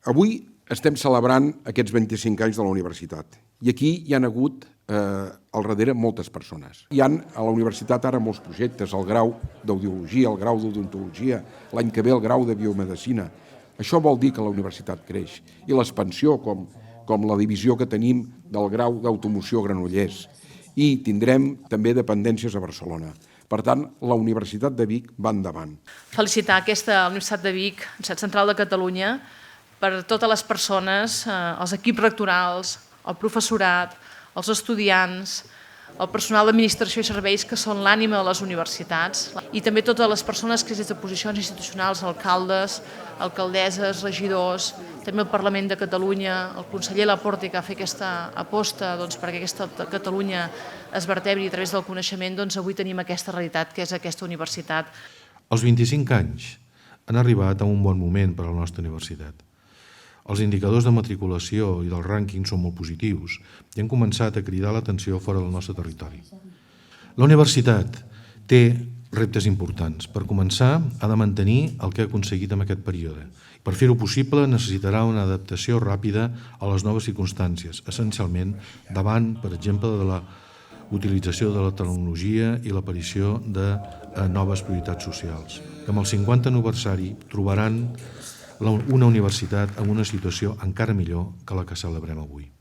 Avui estem celebrant aquests 25 anys de la universitat i aquí hi han hagut al darrere moltes persones. Hi ha a la universitat ara molts projectes, el grau d'audiologia, el grau d'odontologia, l'any que ve el grau de biomedicina. Això vol dir que la universitat creix i l'expansió com la divisió que tenim del grau d'automoció a Granollers i tindrem també dependències a Barcelona. Per tant, la Universitat de Vic va endavant. Felicitar aquesta Universitat de Vic, Universitat Central de Catalunya, per totes les persones, els equips rectorals, el professorat, els estudiants, el personal d'administració i serveis que són l'ànima de les universitats i també totes les persones que des de posicions institucionals, alcaldes, alcaldesses, regidors, també el Parlament de Catalunya, el conseller Laporte que ha fet aquesta aposta perquè aquesta Catalunya es vertebri a través del coneixement, avui tenim aquesta realitat que és aquesta universitat. Els 25 anys han arribat a un bon moment per a la nostra universitat. Els indicadors de matriculació i del rànquing són molt positius i han començat a cridar l'atenció fora del nostre territori. La universitat té reptes importants. Per començar, ha de mantenir el que ha aconseguit en aquest període. Per fer-ho possible, necessitarà una adaptació ràpida a les noves circumstàncies, essencialment davant, per exemple, de la utilització de la tecnologia i l'aparició de noves prioritats socials. Amb el 50 aniversari trobaran una universitat en una situació encara millor que la que celebrem avui.